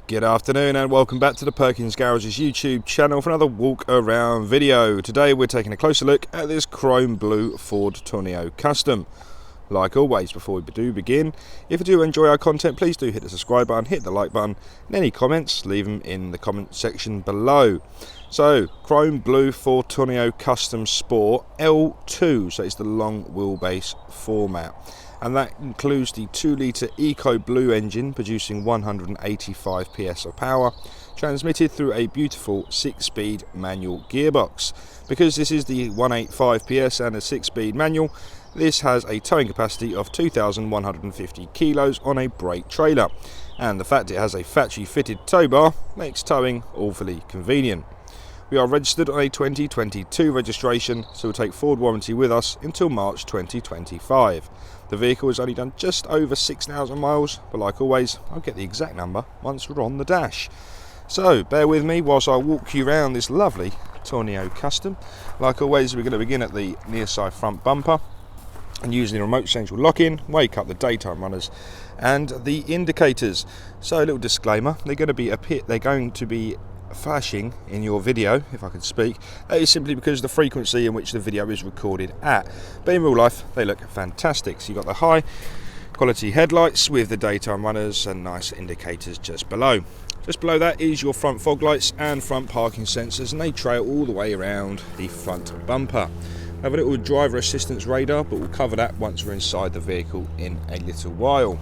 Good afternoon and welcome back to the Perkins Garage's YouTube channel for another walk around video. Today we're taking a closer look at this chrome blue Ford Tourneo Custom. Like always, before we do begin, if you do enjoy our content, please do hit the subscribe button, hit the like button, and any comments, leave them in the comment section below. So, chrome blue Ford Tourneo Custom Sport L2, so it's the long wheelbase format. And that includes the 2-litre Eco Blue engine producing 185 PS of power, transmitted through a beautiful 6-speed manual gearbox. Because this is the 185 PS and a 6-speed manual, this has a towing capacity of 2,150 kilos on a brake trailer, and the fact it has a factory fitted tow bar makes towing awfully convenient. We are registered on a 2022 registration, so we'll take Ford warranty with us until March 2025. The vehicle has only done just over 6,000 miles, but like always, I'll get the exact number once we're on the dash. So bear with me whilst I walk you around this lovely Tourneo Custom. Like always, we're going to begin at the near side front bumper and using the remote central lock-in, wake up the daytime runners and the indicators. So a little disclaimer, they're going to be flashing in your video, if I can speak. That is simply because of the frequency in which the video is recorded at, but in real life they look fantastic. So you've got the high quality headlights with the daytime runners and nice indicators just below. Just below that is your front fog lights and front parking sensors, and they trail all the way around the front bumper. We have a little driver assistance radar, but we'll cover that once we're inside the vehicle in a little while.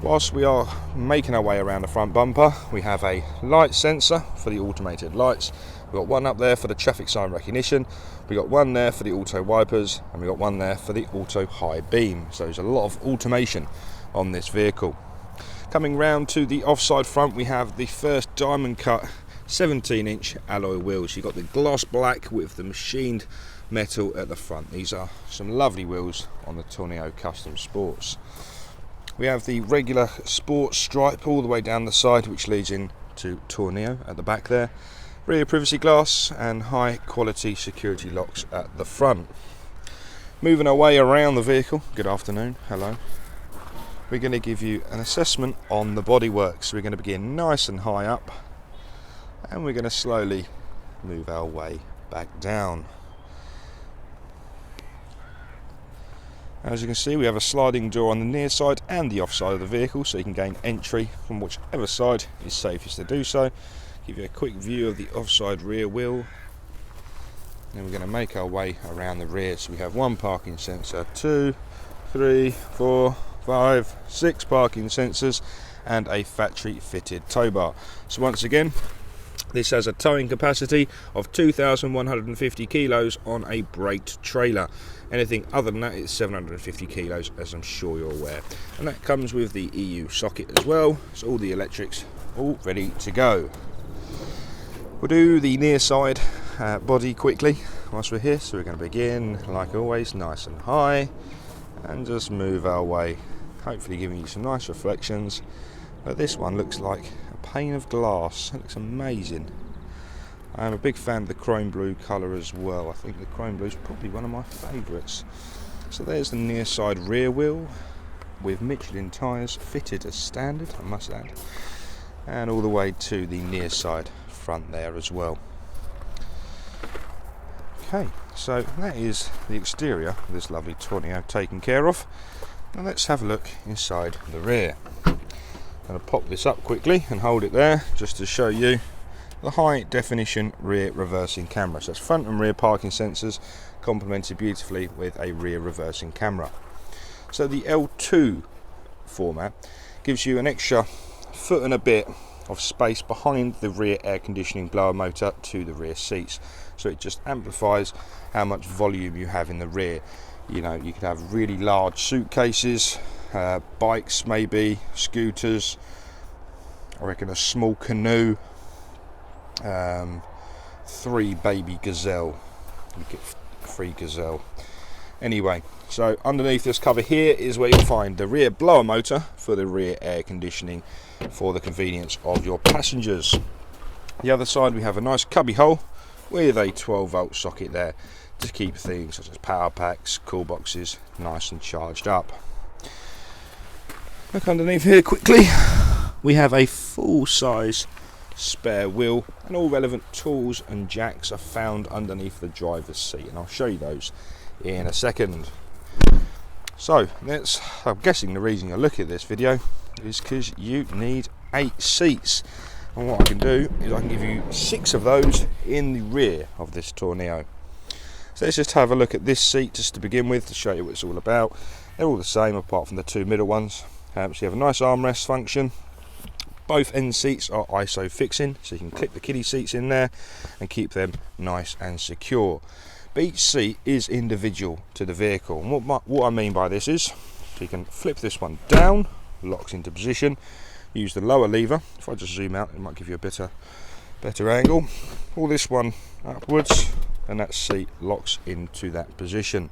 Whilst we are making our way around the front bumper, we have a light sensor for the automated lights. We've got one up there for the traffic sign recognition, we've got one there for the auto wipers, and we've got one there for the auto high beam. So there's a lot of automation on this vehicle. Coming round to the offside front, we have the first diamond cut 17-inch alloy wheels. You've got the gloss black with the machined metal at the front. These are some lovely wheels on the Tourneo Custom Sports. We have the regular sport stripe all the way down the side, which leads into Tourneo at the back there. Rear privacy glass and high quality security locks at the front. Moving our way around the vehicle, good afternoon, hello. We're going to give you an assessment on the bodywork. So we're going to begin nice and high up, and we're going to slowly move our way back down. As you can see, we have a sliding door on the near side and the off side of the vehicle, so you can gain entry from whichever side is safest to do so. Give you a quick view of the offside rear wheel. Then we're going to make our way around the rear. So we have one parking sensor, 2, 3, 4, 5, 6 parking sensors and a factory fitted tow bar. So once again, this has a towing capacity of 2,150 kilos on a braked trailer. Anything other than that is 750 kilos, as I'm sure you're aware. And that comes with the EU socket as well, so all the electrics all ready to go. We'll do the near side body quickly whilst we're here. So we're going to begin, like always, nice and high, and just move our way, hopefully giving you some nice reflections. But this one looks like a pane of glass. It looks amazing. I am a big fan of the chrome blue colour as well. I think the chrome blue is probably one of my favourites. So there's the near side rear wheel with Michelin tyres fitted as standard, I must add, and all the way to the near side front there as well. Okay, so that is the exterior of this lovely Tourneo taken care of. Now let's have a look inside the rear. I'm going to pop this up quickly and hold it there just to show you the high definition rear reversing camera. So it's front and rear parking sensors complemented beautifully with a rear reversing camera. So the L2 format gives you an extra foot and a bit of space behind the rear air conditioning blower motor to the rear seats. So it just amplifies how much volume you have in the rear. You know, you could have really large suitcases, bikes maybe, scooters, I reckon a small canoe, 3 baby gazelle. You get 3 gazelle. Anyway, so underneath this cover here is where you'll find the rear blower motor for the rear air conditioning for the convenience of your passengers. The other side we have a nice cubby hole with a 12-volt socket there to keep things such as power packs, cool boxes nice and charged up. Look underneath here quickly. we have a full-size spare wheel, and all relevant tools and jacks are found underneath the driver's seat, and I'll show you those in a second. So I'm guessing the reason you're looking at this video is because you need 8 seats, and what I can do is I can give you 6 of those in the rear of this Tourneo. So let's just have a look at this seat just to begin with, to show you what it's all about. They're all the same apart from the 2 middle ones. So you have a nice armrest function. Both end seats are ISO fixing, so you can clip the kiddie seats in there and keep them nice and secure. But each seat is individual to the vehicle, and what I mean by this is, so you can flip this one down, locks into position, use the lower lever. If I just zoom out, it might give you a better angle. Pull this one upwards, and that seat locks into that position.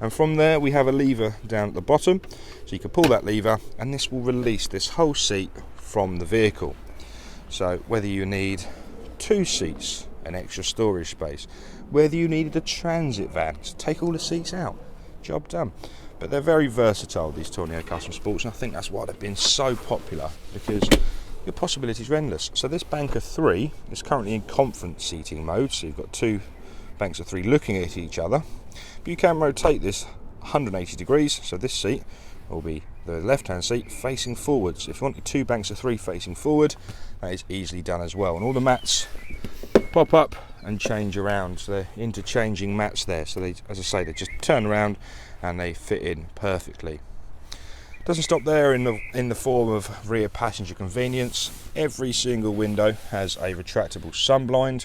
And from there we have a lever down at the bottom, so you can pull that lever and this will release this whole seat from the vehicle. So whether you need 2 seats, an extra storage space, whether you needed a transit van to take all the seats out, job done. But they're very versatile, these Tourneo Custom Sports, and I think that's why they've been so popular, because your possibilities are endless. So this bank of 3 is currently in conference seating mode, so you've got 2 banks of 3 looking at each other. But you can rotate this 180 degrees, so this seat will be the left hand seat facing forwards. If you want your 2 banks of 3 facing forward, that is easily done as well. And all the mats pop up and change around, so they're interchanging mats there, so they, as I say, they just turn around and they fit in perfectly. Doesn't stop there in the form of rear passenger convenience. Every single window has a retractable sun blind.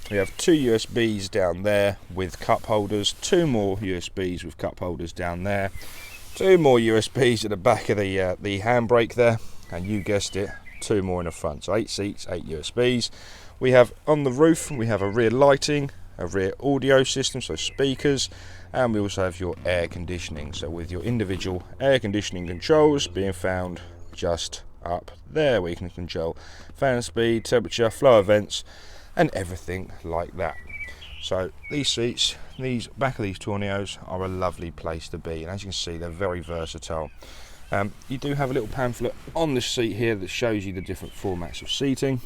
We have 2 USBs down there with cup holders, 2 more USBs with cup holders down there, 2 more USBs at the back of the handbrake there, and you guessed it, 2 more in the front. So 8 seats, 8 USBs. We have on the roof, we have a rear lighting, a rear audio system, so speakers, and we also have your air conditioning. So with your individual air conditioning controls being found just up there, where you can control fan speed, temperature, flow of vents, and everything like that. So these seats, these back of these Tourneos, are a lovely place to be, and as you can see, they're very versatile. You do have a little pamphlet on this seat here that shows you the different formats of seating,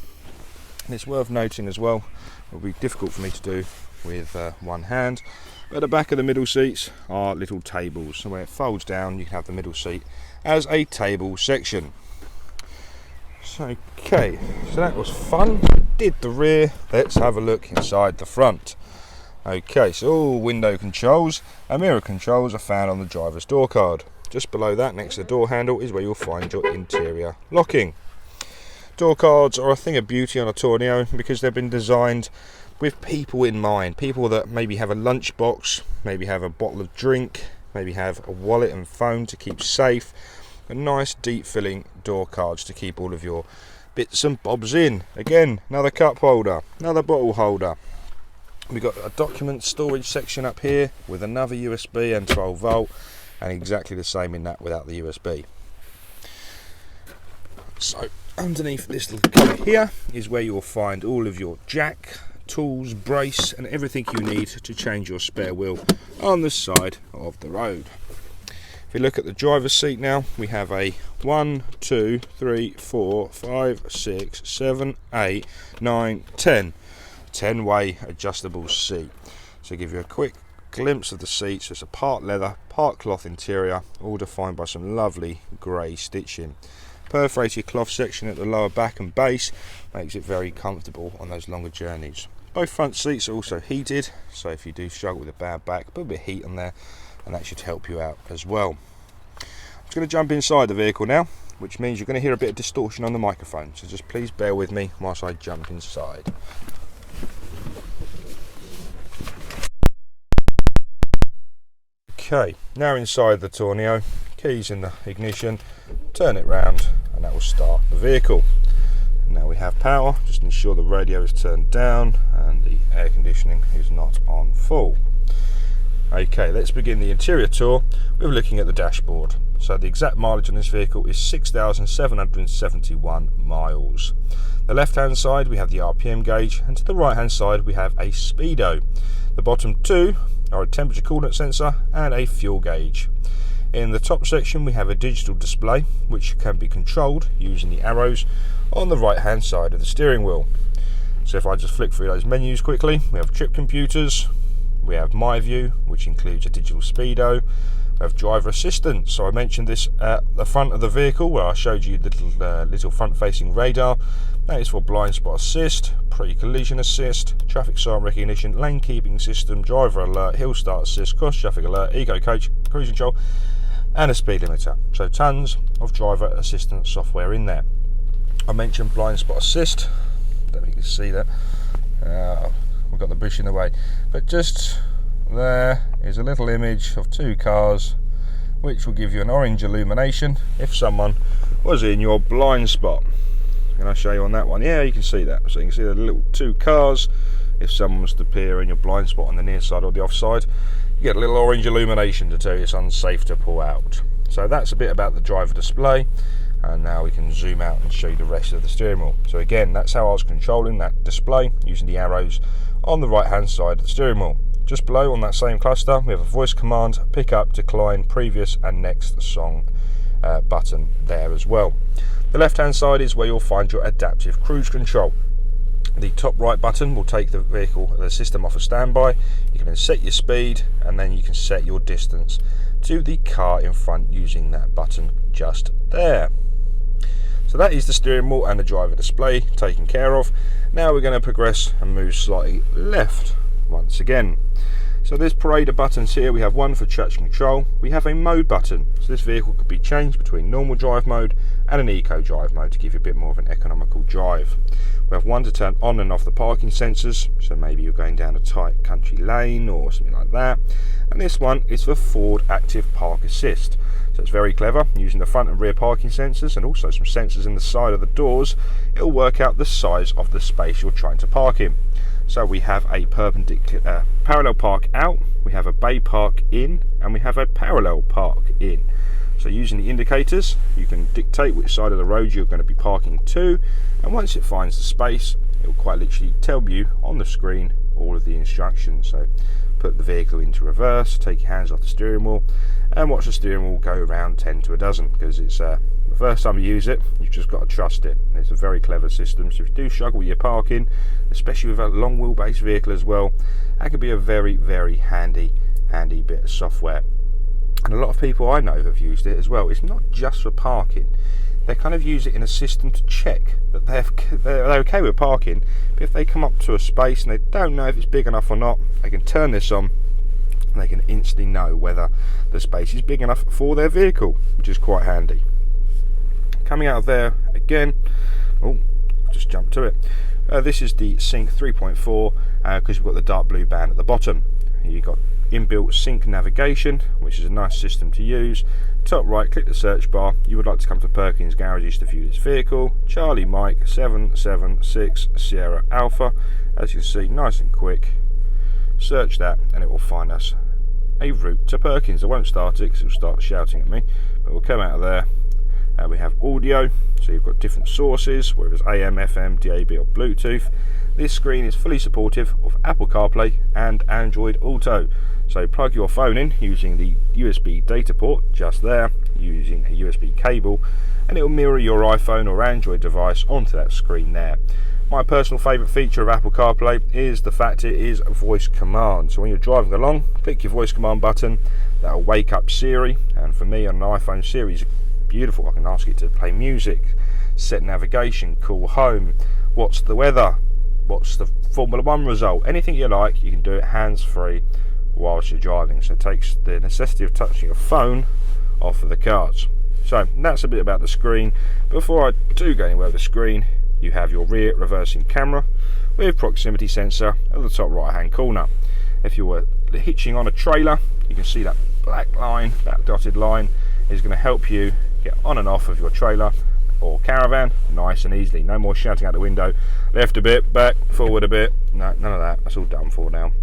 and it's worth noting as well, it will be difficult for me to do with one hand, but at the back of the middle seats are little tables, so where it folds down you can have the middle seat as a table section. Okay, so that was fun. Did the rear, let's have a look inside the front. Okay, so all window controls and mirror controls are found on the driver's door card. Just below that, next to the door handle, is where you'll find your interior locking. Door cards are a thing of beauty on a Tourneo because they've been designed with people in mind. People that maybe have a lunchbox, maybe have a bottle of drink, maybe have a wallet and phone to keep safe. A nice deep filling door cards to keep all of your bits and bobs in. Again, another cup holder, another bottle holder. We've got a document storage section up here with another USB and 12 volt, and exactly the same in that without the USB. So underneath this little cover here is where you'll find all of your jack, tools, brace, and everything you need to change your spare wheel on the side of the road. If you look at the driver's seat now, we have a 1, 2, 3, 4, 5, 6, 7, 8, 9, 10-way adjustable seat. So give you a quick glimpse of the seats. It's a part leather, part cloth interior, all defined by some lovely grey stitching. Perforated cloth section at the lower back and base makes it very comfortable on those longer journeys. Both front seats are also heated, so if you do struggle with a bad back, put a bit of heat on there, and that should help you out as well. I'm just going to jump inside the vehicle now, which means you're going to hear a bit of distortion on the microphone, so just please bear with me whilst I jump inside. Okay, now inside the Tourneo, keys in the ignition, turn it round and that will start the vehicle. Now we have power, just ensure the radio is turned down and the air conditioning is not on full. Okay, let's begin the interior tour with looking at the dashboard. So the exact mileage on this vehicle is 6,771 miles. The left hand side we have the RPM gauge, and to the right hand side we have a speedo. The bottom two are a temperature coolant sensor and a fuel gauge. In the top section we have a digital display which can be controlled using the arrows on the right hand side of the steering wheel. So if I just flick through those menus quickly, we have trip computers, we have My View, which includes a digital speedo, we have driver assistance. So I mentioned this at the front of the vehicle where I showed you the little front facing radar. That is for blind spot assist, pre-collision assist, traffic siren recognition, lane keeping system, driver alert, hill start assist, cross traffic alert, eco coach, cruise control and a speed limiter. So tons of driver assistance software in there. I mentioned blind spot assist, I don't know if you can see that, we've got the bush in the way, but just there is a little image of two cars which will give you an orange illumination if someone was in your blind spot. Can I show you on that one? Yeah, you can see that. So you can see the little two cars. If someone was to appear in your blind spot on the near side or the offside, you get a little orange illumination to tell you it's unsafe to pull out. So that's a bit about the driver display, and now we can zoom out and show you the rest of the steering wheel. So again, that's how I was controlling that display, using the arrows on the right hand side of the steering wheel. Just below on that same cluster we have a voice command, pick up, decline, previous and next song button there as well. The left hand side is where you'll find your adaptive cruise control. The top right button will take the system off of standby. You can then set your speed and then you can set your distance to the car in front using that button just there. So that is the steering wheel and the driver display taken care of. Now we're going to progress and move slightly left once again. So there's parade of buttons here. We have one for traction control. We have a mode button. So this vehicle could be changed between normal drive mode and an eco drive mode to give you a bit more of an economical drive. We have one to turn on and off the parking sensors. So maybe you're going down a tight country lane or something like that. And this one is for forward active park assist. So it's very clever, using the front and rear parking sensors and also some sensors in the side of the doors. It'll work out the size of the space you're trying to park in. So we have a parallel park out, we have a bay park in, and we have a parallel park in. So using the indicators, you can dictate which side of the road you're going to be parking to, and once it finds the space, it will quite literally tell you on the screen all of the instructions. So put the vehicle into reverse, take your hands off the steering wheel, and watch the steering wheel go around 10 to a dozen, because it's the first time you use it, you've just got to trust it. It's a very clever system, so if you do struggle with your parking, especially with a long wheelbase vehicle as well, that could be a very, very handy bit of software. And a lot of people I know have used it as well. It's not just for parking. They kind of use it in a system to check that they're okay with parking, but if they come up to a space and they don't know if it's big enough or not, they can turn this on and they can instantly know whether the space is big enough for their vehicle, which is quite handy. Coming out of there again, just jump to it. This is the Sync 3.4 because we've got the dark blue band at the bottom. You've got inbuilt sync navigation, which is a nice system to use. Top right, click the search bar. You would like to come to Perkins Garages to view this vehicle. Charlie Mike 776 Sierra Alpha. As you can see, nice and quick. Search that and it will find us a route to Perkins. I won't start it because it will start shouting at me, but we'll come out of there. We have audio, so you've got different sources, whether it's AM, FM, DAB or Bluetooth. This screen is fully supportive of Apple CarPlay and Android Auto. So plug your phone in using the USB data port just there, using a USB cable, and it will mirror your iPhone or Android device onto that screen there. My personal favourite feature of Apple CarPlay is the fact it is a voice command. So when you're driving along, click your voice command button, that'll wake up Siri, and for me on an iPhone, Siri's beautiful. I can ask it to play music, set navigation, call home, what's the weather, what's the Formula 1 result, anything you like, you can do it hands-free whilst you're driving. So it takes the necessity of touching your phone off of the cards. So that's a bit about the screen. Before I do go anywhere with the screen, you have your rear reversing camera with proximity sensor at the top right hand corner. If you were hitching on a trailer, you can see that black line, that dotted line is going to help you get on and off of your trailer or caravan nice and easily. No more shouting out the window, left a bit, back, forward a bit. No, none of that. That's all done for now.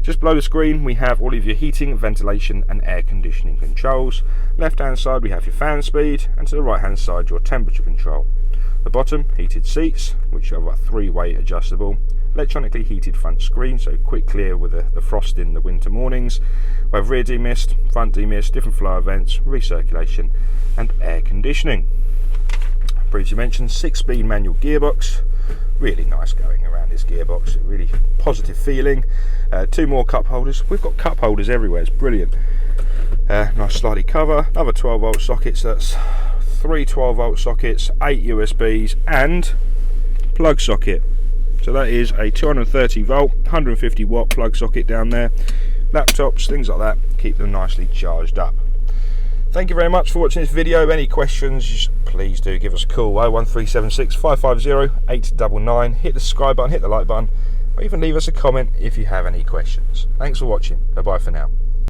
Just below the screen we have all of your heating, ventilation and air conditioning controls. Left hand side we have your fan speed, and to the right hand side your temperature control. The bottom, heated seats, which are 3-way adjustable. electronically heated front screen, so quick clear with the frost in the winter mornings. We have rear demist, front demist, different flow events, recirculation and air conditioning. Previously mentioned 6-speed manual gearbox, really nice going around this gearbox, really positive feeling. 2 more cup holders. We've got cup holders everywhere, it's brilliant. Nice slidey cover, another 12 volt sockets, that's 3 12-volt sockets, 8 USBs and plug socket. So that is a 230 volt, 150 watt plug socket down there. Laptops, things like that, keep them nicely charged up. Thank you very much for watching this video. Any questions, please do give us a call, 01376 550 899. Hit the subscribe button, hit the like button, or even leave us a comment if you have any questions. Thanks for watching. Bye bye for now.